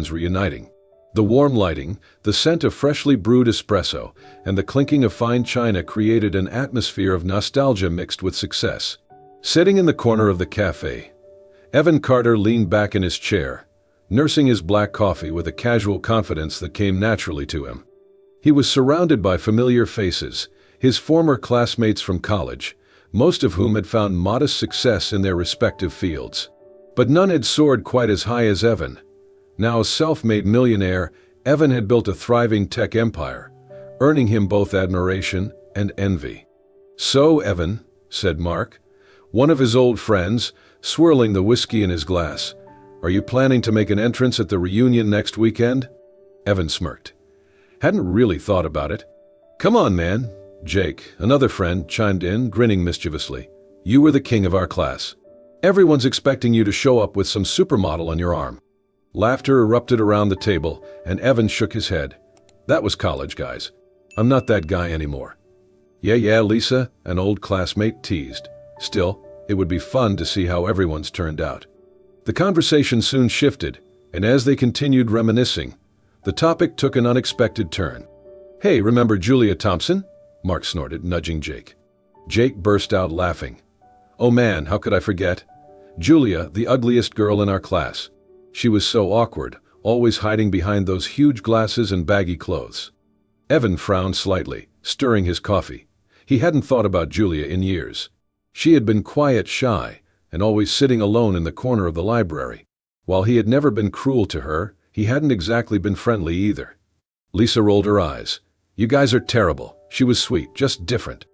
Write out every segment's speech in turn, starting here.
friends reuniting. The warm lighting, the scent of freshly brewed espresso, and the clinking of fine china created an atmosphere of nostalgia mixed with success. Sitting in the corner of the cafe, Evan Carter leaned back in his chair, nursing his black coffee with a casual confidence that came naturally to him. He was surrounded by familiar faces, his former classmates from college, most of whom had found modest success in their respective fields. But none had soared quite as high as Evan. Now a self-made millionaire, Evan had built a thriving tech empire, earning him both admiration and envy. "So, Evan," said Mark, one of his old friends, swirling the whiskey in his glass, "are you planning to make an entrance at the reunion next weekend?" Evan smirked. "Hadn't really thought about it." "Come on, man." Jake, another friend, chimed in, grinning mischievously. "You were the king of our class. Everyone's expecting you to show up with some supermodel on your arm." Laughter erupted around the table, and Evan shook his head. "That was college, guys. I'm not that guy anymore." Yeah, Lisa, an old classmate, teased. Still, it would be fun to see how everyone's turned out. The conversation soon shifted, and as they continued reminiscing, the topic took an unexpected turn. "Hey, remember Julia Thompson?" Mark snorted, nudging Jake. Jake burst out laughing. "Oh man, how could I forget? Julia, the ugliest girl in our class. She was so awkward, always hiding behind those huge glasses and baggy clothes." Evan frowned slightly, stirring his coffee. He hadn't thought about Julia in years. She had been quiet, shy, and always sitting alone in the corner of the library. While he had never been cruel to her, he hadn't exactly been friendly either. Lisa rolled her eyes. "You guys are terrible. She was sweet, just different."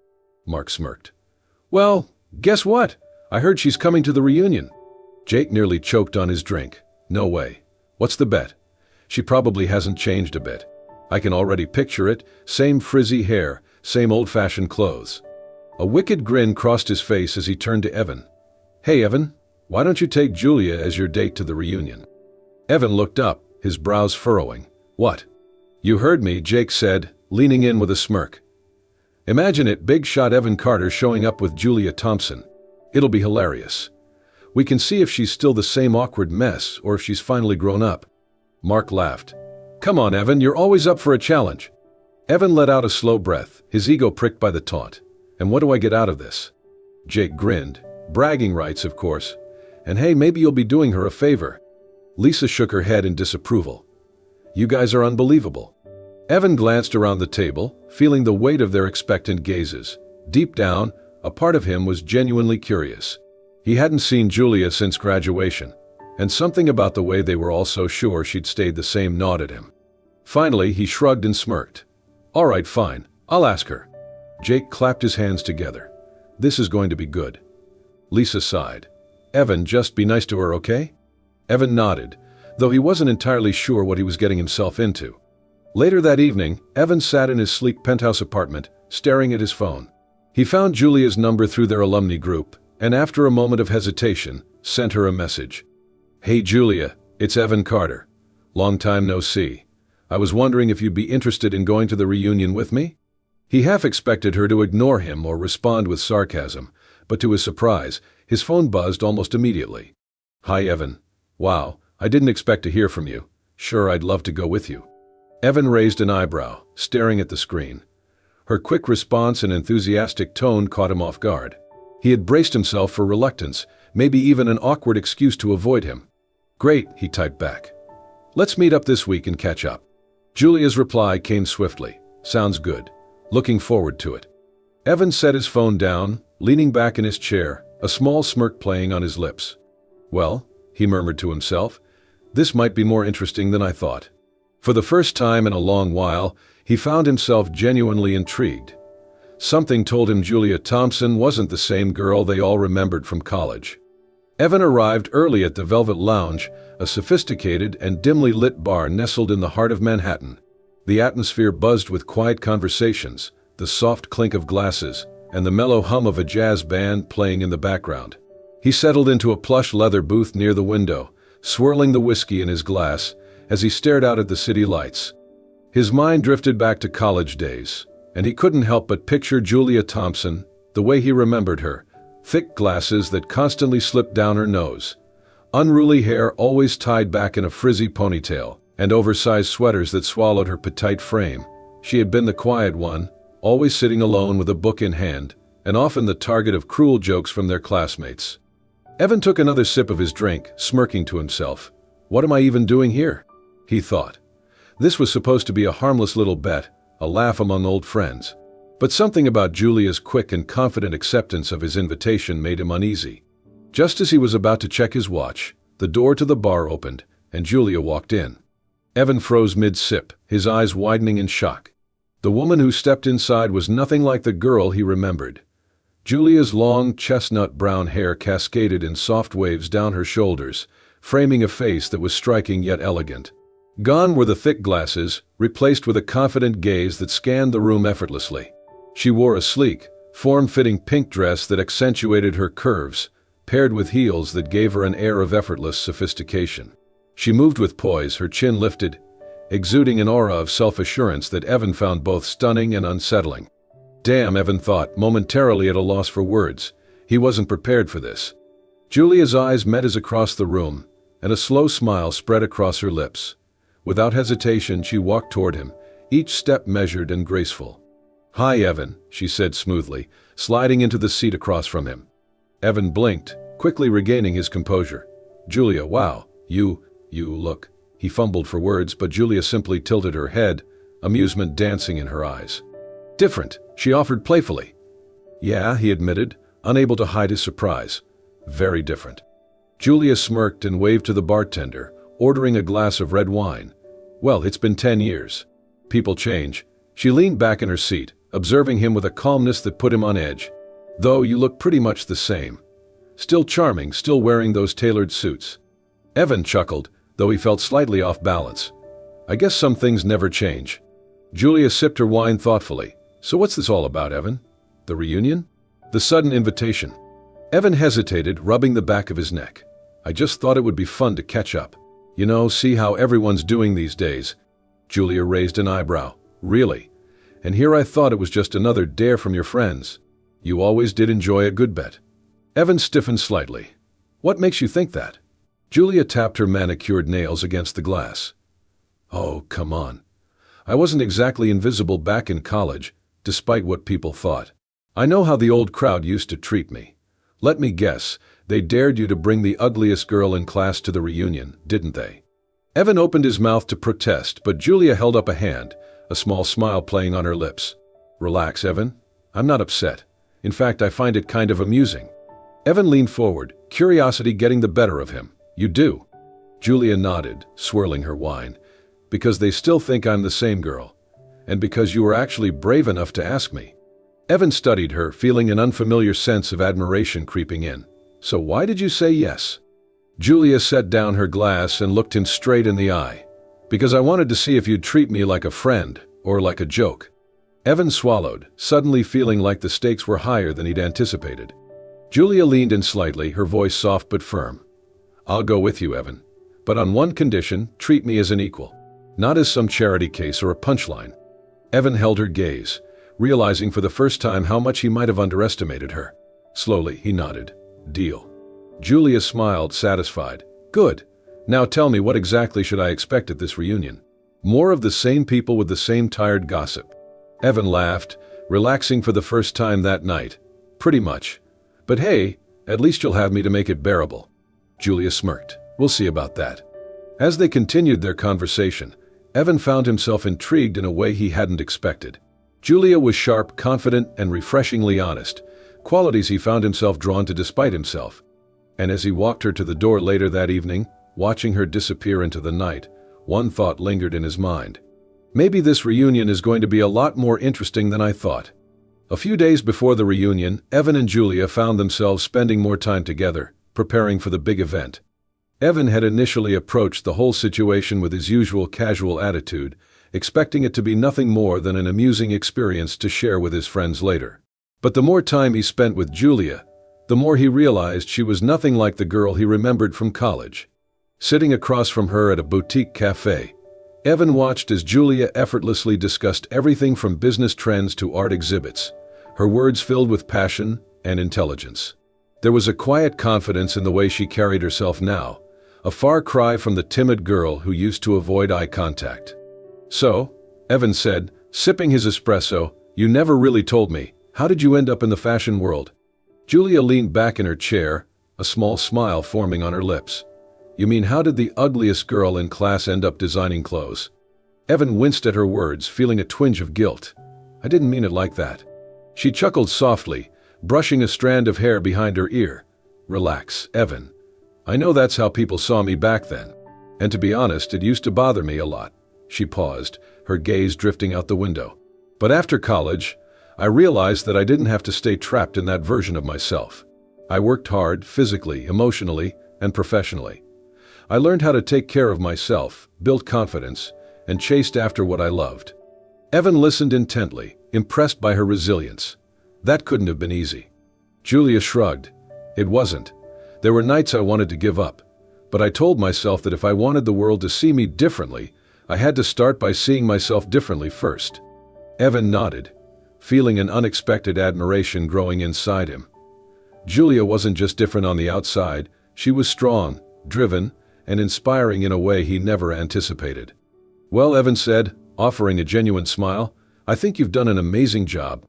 Mark smirked. "Well, guess what? I heard she's coming to the reunion." Jake nearly choked on his drink. "No way. What's the bet?" "She probably hasn't changed a bit. I can already picture it, same frizzy hair, same old-fashioned clothes." A wicked grin crossed his face as he turned to Evan. "Hey, Evan, why don't you take Julia as your date to the reunion?" Evan looked up, his brows furrowing. "What?" "You heard me," Jake said, leaning in with a smirk. "Imagine it, big shot Evan Carter showing up with Julia Thompson. It'll be hilarious. We can see if she's still the same awkward mess or if she's finally grown up." Mark laughed. "Come on, Evan, you're always up for a challenge." Evan let out a slow breath, his ego pricked by the taunt. "And what do I get out of this?" Jake grinned. "Bragging rights, of course. And hey, maybe you'll be doing her a favor." Lisa shook her head in disapproval. "You guys are unbelievable." Evan glanced around the table, feeling the weight of their expectant gazes. Deep down, a part of him was genuinely curious. He hadn't seen Julia since graduation, and something about the way they were all so sure she'd stayed the same gnawed at him. Finally, he shrugged and smirked. "All right, fine. I'll ask her." Jake clapped his hands together. "This is going to be good." Lisa sighed. "Evan, just be nice to her, okay?" Evan nodded, though he wasn't entirely sure what he was getting himself into. Later that evening, Evan sat in his sleek penthouse apartment, staring at his phone. He found Julia's number through their alumni group, and after a moment of hesitation, sent her a message. "Hey Julia, it's Evan Carter. Long time no see. I was wondering if you'd be interested in going to the reunion with me?" He half expected her to ignore him or respond with sarcasm, but to his surprise, his phone buzzed almost immediately. "Hi Evan. Wow, I didn't expect to hear from you. Sure, I'd love to go with you." Evan raised an eyebrow, staring at the screen. Her quick response and enthusiastic tone caught him off guard. He had braced himself for reluctance, maybe even an awkward excuse to avoid him. "Great," he typed back. "Let's meet up this week and catch up." Julia's reply came swiftly. "Sounds good. Looking forward to it." Evan set his phone down, leaning back in his chair, a small smirk playing on his lips. "Well," he murmured to himself, "this might be more interesting than I thought." For the first time in a long while, he found himself genuinely intrigued. Something told him Julia Thompson wasn't the same girl they all remembered from college. Evan arrived early at the Velvet Lounge, a sophisticated and dimly lit bar nestled in the heart of Manhattan. The atmosphere buzzed with quiet conversations, the soft clink of glasses, and the mellow hum of a jazz band playing in the background. He settled into a plush leather booth near the window, swirling the whiskey in his glass as he stared out at the city lights. His mind drifted back to college days, and he couldn't help but picture Julia Thompson, the way he remembered her, thick glasses that constantly slipped down her nose, Unruly hair always tied back in a frizzy ponytail, and oversized sweaters that swallowed her petite frame. She had been the quiet one, always sitting alone with a book in hand, and often the target of cruel jokes from their classmates. Evan took another sip of his drink, smirking to himself. What am I even doing here? He thought. This was supposed to be a harmless little bet, a laugh among old friends. But something about Julia's quick and confident acceptance of his invitation made him uneasy. Just as he was about to check his watch, the door to the bar opened, and Julia walked in. Evan froze mid-sip, his eyes widening in shock. The woman who stepped inside was nothing like the girl he remembered. Julia's long, chestnut-brown hair cascaded in soft waves down her shoulders, framing a face that was striking yet elegant. Gone were the thick glasses, replaced with a confident gaze that scanned the room effortlessly. She wore a sleek, form-fitting pink dress that accentuated her curves, paired with heels that gave her an air of effortless sophistication. She moved with poise, her chin lifted, exuding an aura of self-assurance that Evan found both stunning and unsettling. Damn, Evan thought, momentarily at a loss for words. He wasn't prepared for this. Julia's eyes met his across the room, and a slow smile spread across her lips. Without hesitation, she walked toward him, each step measured and graceful. "Hi, Evan," she said smoothly, sliding into the seat across from him. Evan blinked, quickly regaining his composure. "Julia, wow, you look." He fumbled for words, but Julia simply tilted her head, amusement dancing in her eyes. "Different," she offered playfully. "Yeah," he admitted, unable to hide his surprise. "Very different." Julia smirked and waved to the bartender, ordering a glass of red wine. "Well, it's been 10 years. People change." She leaned back in her seat, observing him with a calmness that put him on edge. "Though you look pretty much the same. Still charming, still wearing those tailored suits." Evan chuckled, though he felt slightly off balance. "I guess some things never change." Julia sipped her wine thoughtfully. "So what's this all about, Evan? The reunion? The sudden invitation?" Evan hesitated, rubbing the back of his neck. "I just thought it would be fun to catch up. You know, see how everyone's doing these days." Julia raised an eyebrow. "Really? And here I thought it was just another dare from your friends. You always did enjoy a good bet." Evan stiffened slightly. "What makes you think that?" Julia tapped her manicured nails against the glass. "Oh, come on. I wasn't exactly invisible back in college, despite what people thought. I know how the old crowd used to treat me. Let me guess, they dared you to bring the ugliest girl in class to the reunion, didn't they?" Evan opened his mouth to protest, but Julia held up a hand, a small smile playing on her lips. "Relax, Evan. I'm not upset. In fact, I find it kind of amusing." Evan leaned forward, curiosity getting the better of him. "You do?" Julia nodded, swirling her wine. "Because they still think I'm the same girl. And because you were actually brave enough to ask me." Evan studied her, feeling an unfamiliar sense of admiration creeping in. "So why did you say yes?" Julia set down her glass and looked him straight in the eye. "Because I wanted to see if you'd treat me like a friend, or like a joke." Evan swallowed, suddenly feeling like the stakes were higher than he'd anticipated. Julia leaned in slightly, her voice soft but firm. "I'll go with you, Evan. But on one condition, treat me as an equal. Not as some charity case or a punchline." Evan held her gaze, realizing for the first time how much he might have underestimated her. Slowly, he nodded. "Deal." Julia smiled, satisfied. "Good. Now tell me, what exactly should I expect at this reunion? More of the same people with the same tired gossip?" Evan laughed, relaxing for the first time that night. "Pretty much. But hey, at least you'll have me to make it bearable." Julia smirked. "We'll see about that." As they continued their conversation, Evan found himself intrigued in a way he hadn't expected. Julia was sharp, confident, and refreshingly honest, qualities he found himself drawn to despite himself. And as he walked her to the door later that evening, watching her disappear into the night, one thought lingered in his mind. Maybe this reunion is going to be a lot more interesting than I thought. A few days before the reunion, Evan and Julia found themselves spending more time together, preparing for the big event. Evan had initially approached the whole situation with his usual casual attitude, expecting it to be nothing more than an amusing experience to share with his friends later. But the more time he spent with Julia, the more he realized she was nothing like the girl he remembered from college. Sitting across from her at a boutique cafe, Evan watched as Julia effortlessly discussed everything from business trends to art exhibits, her words filled with passion and intelligence. There was a quiet confidence in the way she carried herself now, a far cry from the timid girl who used to avoid eye contact. "So," Evan said, sipping his espresso, "you never really told me. How did you end up in the fashion world?" Julia leaned back in her chair, a small smile forming on her lips. "You mean how did the ugliest girl in class end up designing clothes?" Evan winced at her words, feeling a twinge of guilt. "I didn't mean it like that." She chuckled softly, brushing a strand of hair behind her ear. "Relax, Evan. I know that's how people saw me back then. And to be honest, it used to bother me a lot." She paused, her gaze drifting out the window. "But after college, I realized that I didn't have to stay trapped in that version of myself. I worked hard, physically, emotionally, and professionally. I learned how to take care of myself, built confidence, and chased after what I loved." Evan listened intently, impressed by her resilience. That couldn't have been easy. Julia shrugged. "It wasn't. There were nights I wanted to give up, but I told myself that if I wanted the world to see me differently, I had to start by seeing myself differently first." Evan nodded, feeling an unexpected admiration growing inside him. Julia wasn't just different on the outside, she was strong, driven, and inspiring in a way he never anticipated. "Well," Evan said, offering a genuine smile, "I think you've done an amazing job."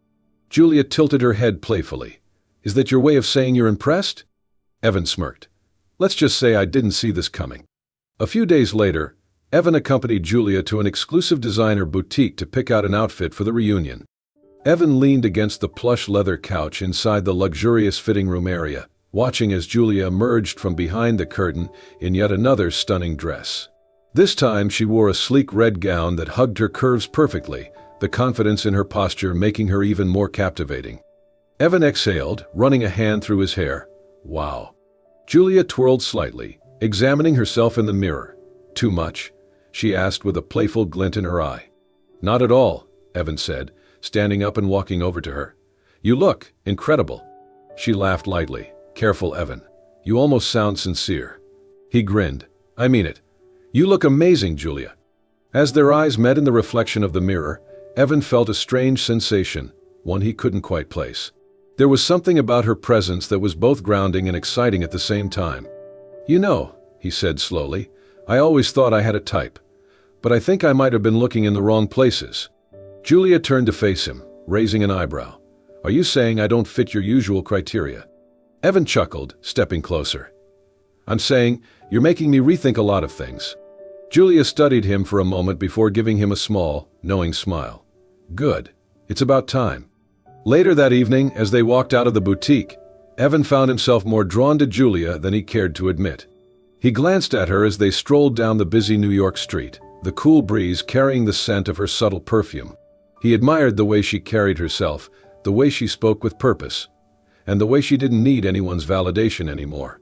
Julia tilted her head playfully. "Is that your way of saying you're impressed?" Evan smirked. "Let's just say I didn't see this coming." A few days later, Evan accompanied Julia to an exclusive designer boutique to pick out an outfit for the reunion. Evan leaned against the plush leather couch inside the luxurious fitting room area, watching as Julia emerged from behind the curtain in yet another stunning dress. This time she wore a sleek red gown that hugged her curves perfectly, the confidence in her posture making her even more captivating. Evan exhaled, running a hand through his hair. "Wow." Julia twirled slightly, examining herself in the mirror. "Too much?" she asked with a playful glint in her eye. "Not at all," Evan said, standing up and walking over to her. "You look incredible." She laughed lightly. "Careful, Evan. You almost sound sincere." He grinned. "I mean it. You look amazing, Julia." As their eyes met in the reflection of the mirror, Evan felt a strange sensation, one he couldn't quite place. There was something about her presence that was both grounding and exciting at the same time. "You know," he said slowly, "I always thought I had a type. But I think I might have been looking in the wrong places." Julia turned to face him, raising an eyebrow. "Are you saying I don't fit your usual criteria?" Evan chuckled, stepping closer. "I'm saying you're making me rethink a lot of things." Julia studied him for a moment before giving him a small, knowing smile. "Good. It's about time." Later that evening, as they walked out of the boutique, Evan found himself more drawn to Julia than he cared to admit. He glanced at her as they strolled down the busy New York street, the cool breeze carrying the scent of her subtle perfume. He admired the way she carried herself, the way she spoke with purpose, and the way she didn't need anyone's validation anymore.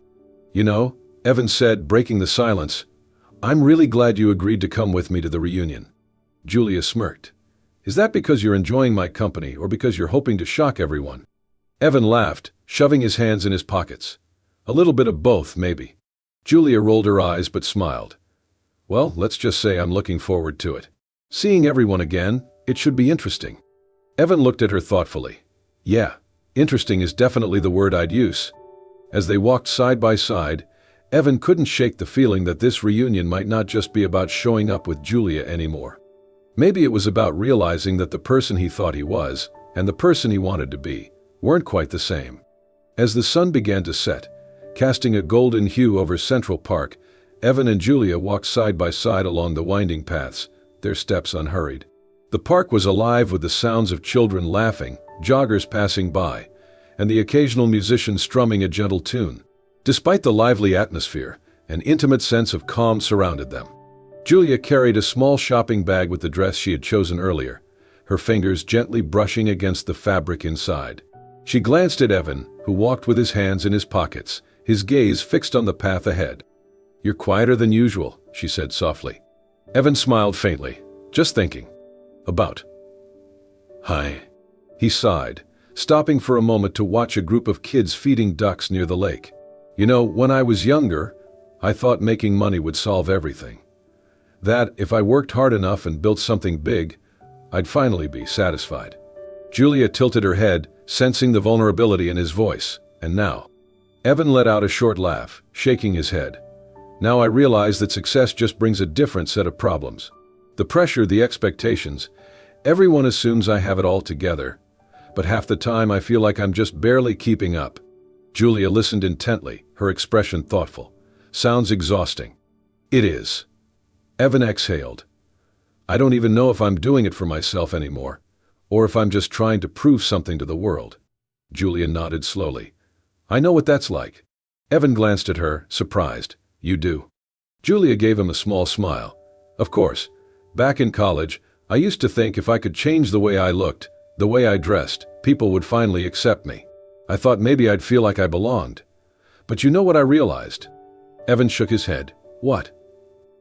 "You know," Evan said, breaking the silence, "I'm really glad you agreed to come with me to the reunion." Julia smirked. "Is that because you're enjoying my company or because you're hoping to shock everyone?" Evan laughed, shoving his hands in his pockets. "A little bit of both, maybe." Julia rolled her eyes but smiled. "Well, let's just say I'm looking forward to it. Seeing everyone again, it should be interesting." Evan looked at her thoughtfully. "Yeah, interesting is definitely the word I'd use." As they walked side by side, Evan couldn't shake the feeling that this reunion might not just be about showing up with Julia anymore. Maybe it was about realizing that the person he thought he was, and the person he wanted to be, weren't quite the same. As the sun began to set, casting a golden hue over Central Park, Evan and Julia walked side by side along the winding paths, their steps unhurried. The park was alive with the sounds of children laughing, joggers passing by, and the occasional musician strumming a gentle tune. Despite the lively atmosphere, an intimate sense of calm surrounded them. Julia carried a small shopping bag with the dress she had chosen earlier, her fingers gently brushing against the fabric inside. She glanced at Evan, who walked with his hands in his pockets, his gaze fixed on the path ahead. "You're quieter than usual," she said softly. Evan smiled faintly. "Just thinking. About." "Hi." He sighed, stopping for a moment to watch a group of kids feeding ducks near the lake. "You know, when I was younger, I thought making money would solve everything. That, if I worked hard enough and built something big, I'd finally be satisfied." Julia tilted her head, sensing the vulnerability in his voice. "And now?" Evan let out a short laugh, shaking his head. Now I realize that success just brings a different set of problems. The pressure, the expectations. Everyone assumes I have it all together, but half the time I feel like I'm just barely keeping up. Julia listened intently, her expression thoughtful. Sounds exhausting. It is. Evan exhaled. I don't even know if I'm doing it for myself anymore, or if I'm just trying to prove something to the world. Julia nodded slowly. I know what that's like. Evan glanced at her, surprised. You do? Julia gave him a small smile. Of course. Back in college, I used to think if I could change the way I looked, the way I dressed, people would finally accept me. I thought maybe I'd feel like I belonged. But you know what I realized? Evan shook his head. What?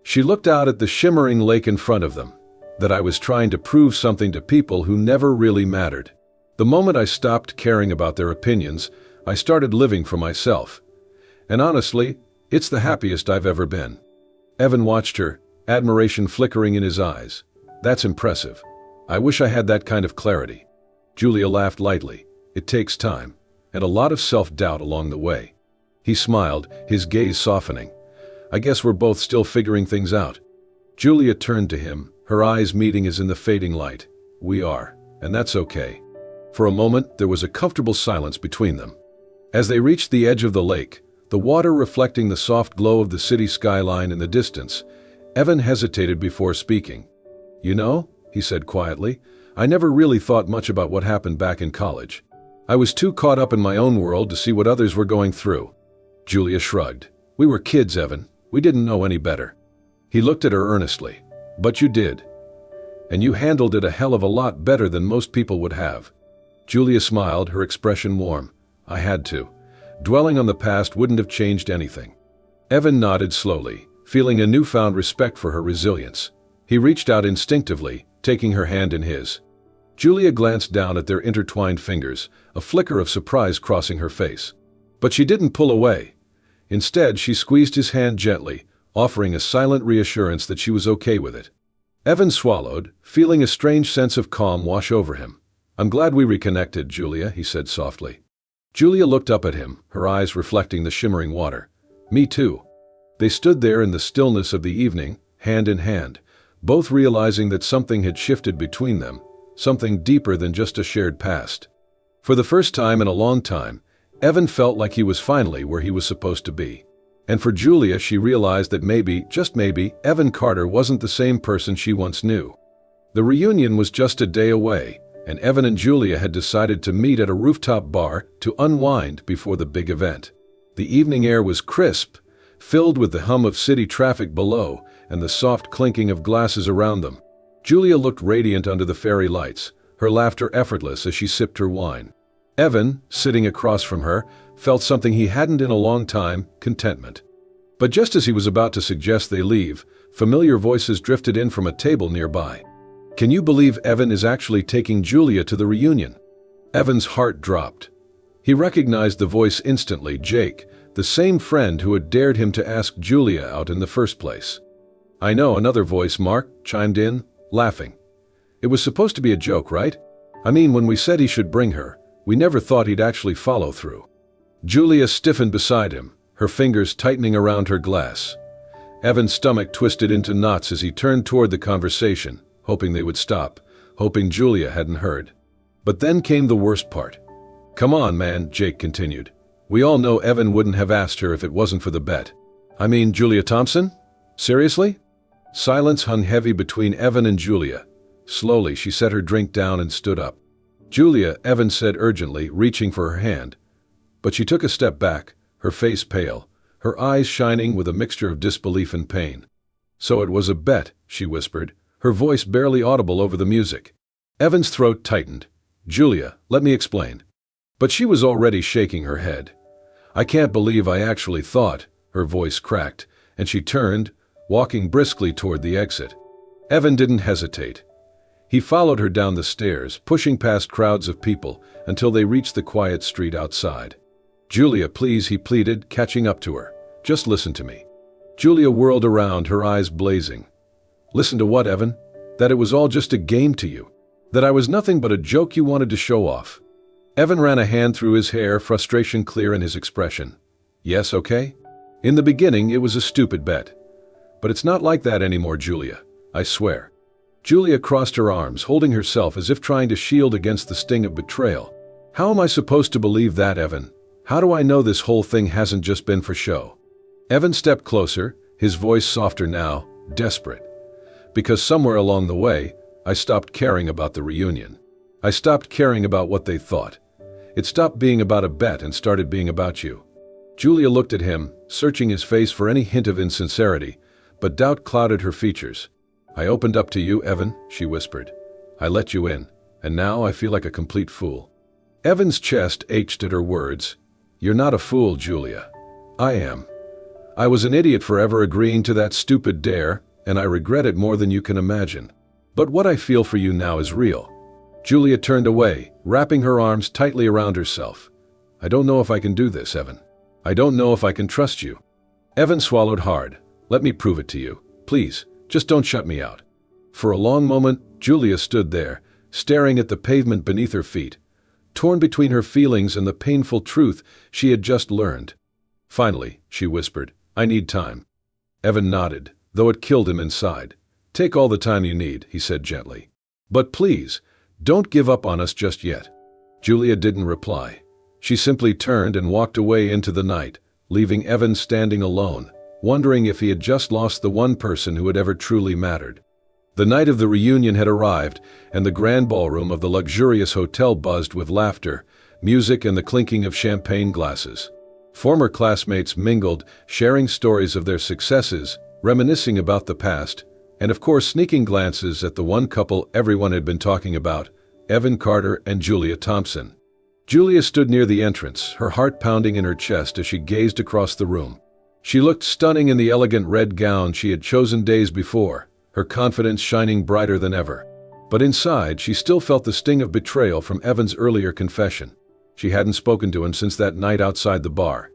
She looked out at the shimmering lake in front of them. That I was trying to prove something to people who never really mattered. The moment I stopped caring about their opinions, I started living for myself. And honestly, it's the happiest I've ever been. Evan watched her, admiration flickering in his eyes. That's impressive. I wish I had that kind of clarity. Julia laughed lightly. It takes time, and a lot of self-doubt along the way. He smiled, his gaze softening. I guess we're both still figuring things out. Julia turned to him, her eyes meeting as in the fading light. We are, and that's okay. For a moment, there was a comfortable silence between them. As they reached the edge of the lake, the water reflecting the soft glow of the city skyline in the distance, Evan hesitated before speaking. You know, he said quietly, I never really thought much about what happened back in college. I was too caught up in my own world to see what others were going through. Julia shrugged. We were kids, Evan. We didn't know any better. He looked at her earnestly. But you did. And you handled it a hell of a lot better than most people would have. Julia smiled, her expression warm. I had to. Dwelling on the past wouldn't have changed anything. Evan nodded slowly, feeling a newfound respect for her resilience. He reached out instinctively, taking her hand in his. Julia glanced down at their intertwined fingers, a flicker of surprise crossing her face. But she didn't pull away. Instead, she squeezed his hand gently, offering a silent reassurance that she was okay with it. Evan swallowed, feeling a strange sense of calm wash over him. I'm glad we reconnected, Julia, he said softly. Julia looked up at him, her eyes reflecting the shimmering water. Me too. They stood there in the stillness of the evening, hand in hand, both realizing that something had shifted between them, something deeper than just a shared past. For the first time in a long time, Evan felt like he was finally where he was supposed to be. And for Julia, she realized that maybe, just maybe, Evan Carter wasn't the same person she once knew. The reunion was just a day away, and Evan and Julia had decided to meet at a rooftop bar to unwind before the big event. The evening air was crisp, filled with the hum of city traffic below and the soft clinking of glasses around them. Julia looked radiant under the fairy lights, her laughter effortless as she sipped her wine. Evan, sitting across from her, felt something he hadn't in a long time, contentment. But just as he was about to suggest they leave, familiar voices drifted in from a table nearby. Can you believe Evan is actually taking Julia to the reunion? Evan's heart dropped. He recognized the voice instantly, Jake, the same friend who had dared him to ask Julia out in the first place. I know, another voice, Mark, chimed in, laughing. It was supposed to be a joke, right? I mean, when we said he should bring her, we never thought he'd actually follow through. Julia stiffened beside him, her fingers tightening around her glass. Evan's stomach twisted into knots as he turned toward the conversation, hoping they would stop, hoping Julia hadn't heard. But then came the worst part. Come on, man, Jake continued. We all know Evan wouldn't have asked her if it wasn't for the bet. I mean, Julia Thompson? Seriously? Silence hung heavy between Evan and Julia. Slowly, she set her drink down and stood up. Julia, Evan said urgently, reaching for her hand. But she took a step back, her face pale, her eyes shining with a mixture of disbelief and pain. So it was a bet, she whispered, her voice barely audible over the music. Evan's throat tightened. Julia, let me explain. But she was already shaking her head. I can't believe I actually thought, her voice cracked, and she turned, walking briskly toward the exit. Evan didn't hesitate. He followed her down the stairs, pushing past crowds of people until they reached the quiet street outside. Julia, please, he pleaded, catching up to her. Just listen to me. Julia whirled around, her eyes blazing. Listen to what, Evan? That it was all just a game to you. That I was nothing but a joke you wanted to show off. Evan ran a hand through his hair, frustration clear in his expression. Yes, okay? In the beginning, it was a stupid bet. But it's not like that anymore, Julia. I swear. Julia crossed her arms, holding herself as if trying to shield against the sting of betrayal. How am I supposed to believe that, Evan? How do I know this whole thing hasn't just been for show? Evan stepped closer, his voice softer now, desperate. Because somewhere along the way, I stopped caring about the reunion. I stopped caring about what they thought. It stopped being about a bet and started being about you. Julia looked at him, searching his face for any hint of insincerity, but doubt clouded her features. I opened up to you, Evan, she whispered. I let you in, and now I feel like a complete fool. Evan's chest ached at her words. You're not a fool, Julia. I am. I was an idiot for ever agreeing to that stupid dare, and I regret it more than you can imagine. But what I feel for you now is real. Julia turned away, wrapping her arms tightly around herself. I don't know if I can do this, Evan. I don't know if I can trust you. Evan swallowed hard. Let me prove it to you. Please, just don't shut me out. For a long moment, Julia stood there, staring at the pavement beneath her feet, torn between her feelings and the painful truth she had just learned. Finally, she whispered, I need time. Evan nodded, though it killed him inside. Take all the time you need, he said gently. But please, don't give up on us just yet. Julia didn't reply. She simply turned and walked away into the night, leaving Evan standing alone, wondering if he had just lost the one person who had ever truly mattered. The night of the reunion had arrived, and the grand ballroom of the luxurious hotel buzzed with laughter, music, and the clinking of champagne glasses. Former classmates mingled, sharing stories of their successes, reminiscing about the past, and of course sneaking glances at the one couple everyone had been talking about, Evan Carter and Julia Thompson. Julia stood near the entrance, her heart pounding in her chest as she gazed across the room. She looked stunning in the elegant red gown she had chosen days before, her confidence shining brighter than ever. But inside, she still felt the sting of betrayal from Evan's earlier confession. She hadn't spoken to him since that night outside the bar.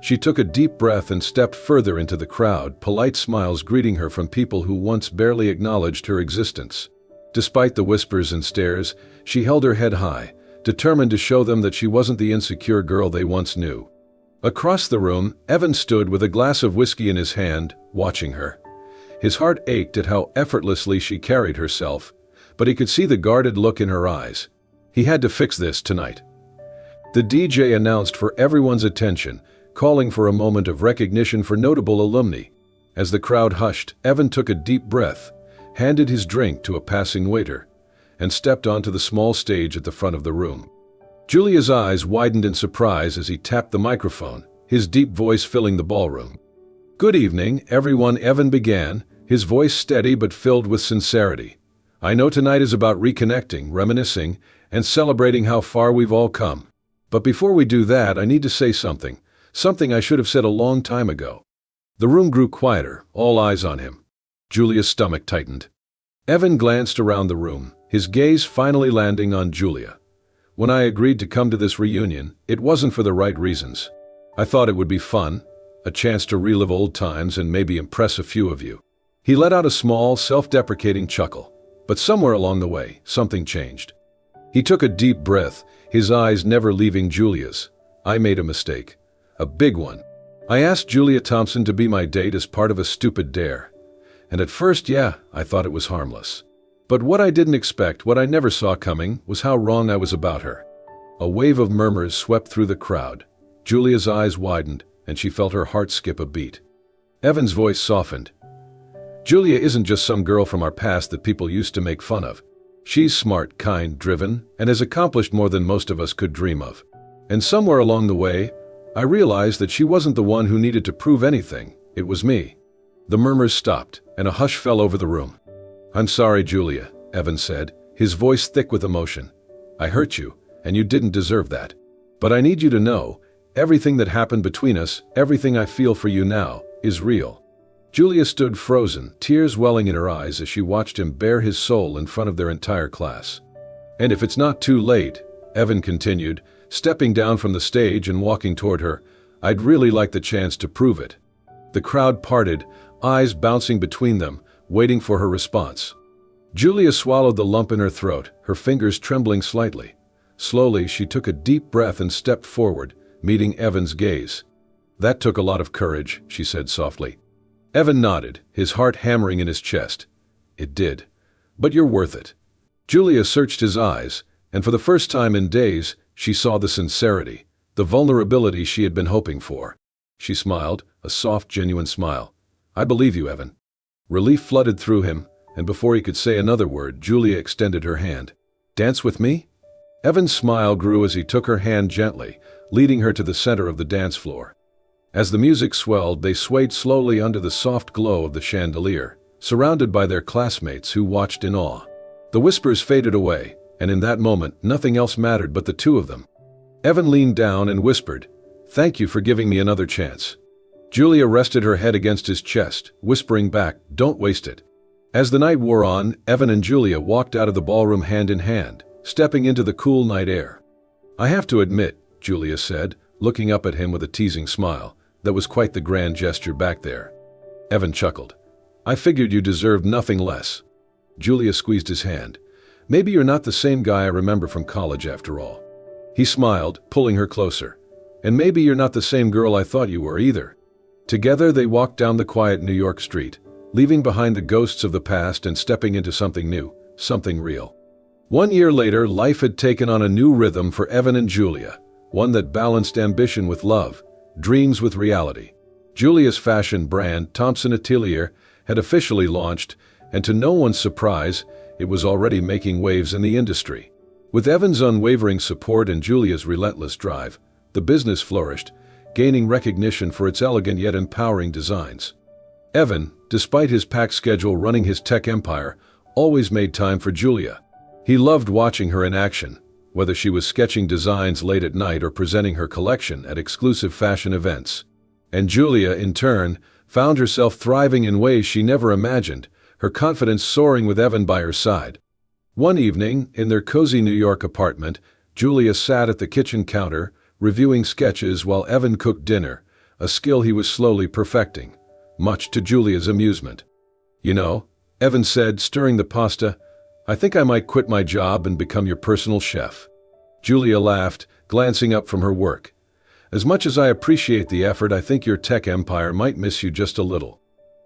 She took a deep breath and stepped further into the crowd, polite smiles greeting her from people who once barely acknowledged her existence. Despite the whispers and stares, she held her head high, determined to show them that she wasn't the insecure girl they once knew. Across the room, Evan stood with a glass of whiskey in his hand, watching her. His heart ached at how effortlessly she carried herself, but he could see the guarded look in her eyes. He had to fix this tonight. The DJ announced for everyone's attention, calling for a moment of recognition for notable alumni. As the crowd hushed, Evan took a deep breath, handed his drink to a passing waiter, and stepped onto the small stage at the front of the room. Julia's eyes widened in surprise as he tapped the microphone, his deep voice filling the ballroom. Good evening, everyone, Evan began, his voice steady but filled with sincerity. I know tonight is about reconnecting, reminiscing, and celebrating how far we've all come. But before we do that, I need to say something I should have said a long time ago. The room grew quieter, all eyes on him. Julia's stomach tightened. Evan glanced around the room, his gaze finally landing on Julia. When I agreed to come to this reunion, it wasn't for the right reasons. I thought it would be fun, a chance to relive old times and maybe impress a few of you. He let out a small, self-deprecating chuckle, but somewhere along the way, something changed. He took a deep breath, his eyes never leaving Julia's. I made a mistake. A big one. I asked Julia Thompson to be my date as part of a stupid dare. And at first, I thought it was harmless. But what I didn't expect, what I never saw coming, was how wrong I was about her. A wave of murmurs swept through the crowd. Julia's eyes widened, and she felt her heart skip a beat. Evan's voice softened. Julia isn't just some girl from our past that people used to make fun of. She's smart, kind, driven, and has accomplished more than most of us could dream of. And somewhere along the way, I realized that she wasn't the one who needed to prove anything. It was me. The murmurs stopped, and a hush fell over the room. I'm sorry, Julia, Evan said, his voice thick with emotion. I hurt you, and you didn't deserve that. But I need you to know, everything that happened between us, everything I feel for you now, is real. Julia stood frozen, tears welling in her eyes as she watched him bare his soul in front of their entire class. And if it's not too late, Evan continued, stepping down from the stage and walking toward her, I'd really like the chance to prove it. The crowd parted, eyes bouncing between them, waiting for her response. Julia swallowed the lump in her throat, her fingers trembling slightly. Slowly, she took a deep breath and stepped forward, meeting Evan's gaze. "That took a lot of courage," she said softly. Evan nodded, his heart hammering in his chest. "It did. But you're worth it." Julia searched his eyes, and for the first time in days, she saw the sincerity, the vulnerability she had been hoping for. She smiled, a soft, genuine smile. "I believe you, Evan." Relief flooded through him, and before he could say another word, Julia extended her hand. "Dance with me?" Evan's smile grew as he took her hand gently, leading her to the center of the dance floor. As the music swelled, they swayed slowly under the soft glow of the chandelier, surrounded by their classmates who watched in awe. The whispers faded away, and in that moment, nothing else mattered but the two of them. Evan leaned down and whispered, "Thank you for giving me another chance." Julia rested her head against his chest, whispering back, "Don't waste it." As the night wore on, Evan and Julia walked out of the ballroom hand in hand, stepping into the cool night air. "I have to admit," Julia said, looking up at him with a teasing smile, "that was quite the grand gesture back there." Evan chuckled. "I figured you deserved nothing less." Julia squeezed his hand. "Maybe you're not the same guy I remember from college after all." He smiled, pulling her closer. "And maybe you're not the same girl I thought you were either." Together they walked down the quiet New York street, leaving behind the ghosts of the past and stepping into something new, something real. 1 year later, life had taken on a new rhythm for Evan and Julia, one that balanced ambition with love, dreams with reality. Julia's fashion brand, Thompson Atelier, had officially launched, and to no one's surprise, it was already making waves in the industry. With Evan's unwavering support and Julia's relentless drive, the business flourished, gaining recognition for its elegant yet empowering designs. Evan, despite his packed schedule running his tech empire, always made time for Julia. He loved watching her in action, whether she was sketching designs late at night or presenting her collection at exclusive fashion events. And Julia, in turn, found herself thriving in ways she never imagined, her confidence soaring with Evan by her side. One evening, in their cozy New York apartment, Julia sat at the kitchen counter, reviewing sketches while Evan cooked dinner, a skill he was slowly perfecting, much to Julia's amusement. "You know," Evan said, stirring the pasta, "I think I might quit my job and become your personal chef." Julia laughed, glancing up from her work. "As much as I appreciate the effort, I think your tech empire might miss you just a little."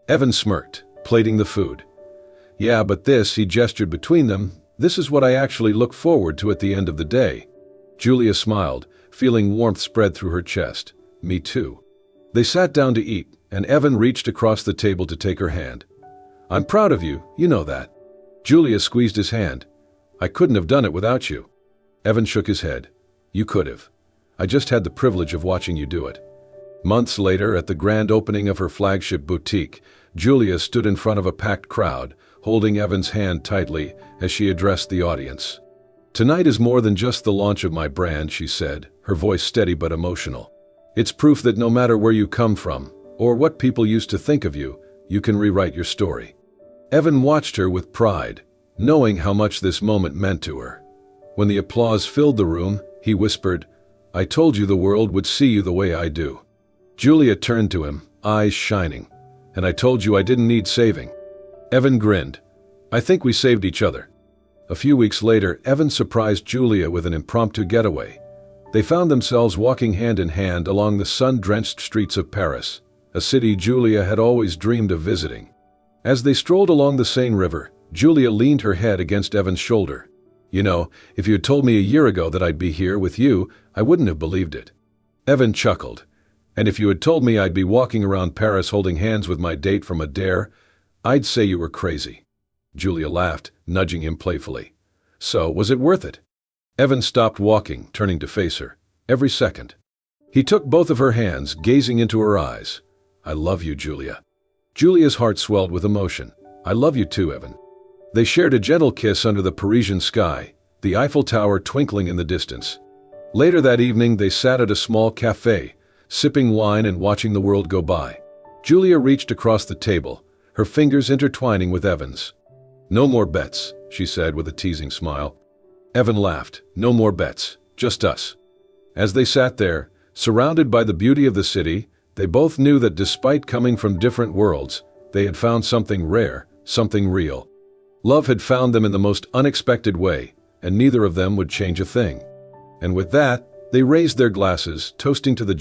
Evan smirked, plating the food. "Yeah, but this," he gestured between them, "this is what I actually look forward to at the end of the day." Julia smiled, feeling warmth spread through her chest. "Me too." They sat down to eat, and Evan reached across the table to take her hand. "I'm proud of you, you know that." Julia squeezed his hand. "I couldn't have done it without you." Evan shook his head. "You could have. I just had the privilege of watching you do it." Months later, at the grand opening of her flagship boutique, Julia stood in front of a packed crowd, holding Evan's hand tightly as she addressed the audience. "Tonight is more than just the launch of my brand," she said, her voice steady but emotional. "It's proof that no matter where you come from, or what people used to think of you, you can rewrite your story." Evan watched her with pride, knowing how much this moment meant to her. When the applause filled the room, he whispered, "I told you the world would see you the way I do." Julia turned to him, eyes shining. "And I told you I didn't need saving." Evan grinned. "I think we saved each other." A few weeks later, Evan surprised Julia with an impromptu getaway. They found themselves walking hand in hand along the sun-drenched streets of Paris, a city Julia had always dreamed of visiting. As they strolled along the Seine River, Julia leaned her head against Evan's shoulder. "You know, if you had told me a year ago that I'd be here with you, I wouldn't have believed it." Evan chuckled. "And if you had told me I'd be walking around Paris holding hands with my date from a dare, I'd say you were crazy." Julia laughed, nudging him playfully. "So, was it worth it?" Evan stopped walking, turning to face her. Every second. He took both of her hands, gazing into her eyes. "I love you, Julia." Julia's heart swelled with emotion. "I love you too, Evan." They shared a gentle kiss under the Parisian sky, the Eiffel Tower twinkling in the distance. Later that evening, they sat at a small cafe, sipping wine and watching the world go by. Julia reached across the table, her fingers intertwining with Evan's. "No more bets," she said with a teasing smile. Evan laughed. "No more bets, just us." As they sat there, surrounded by the beauty of the city, they both knew that despite coming from different worlds, they had found something rare, something real. Love had found them in the most unexpected way, and neither of them would change a thing. And with that, they raised their glasses, toasting to the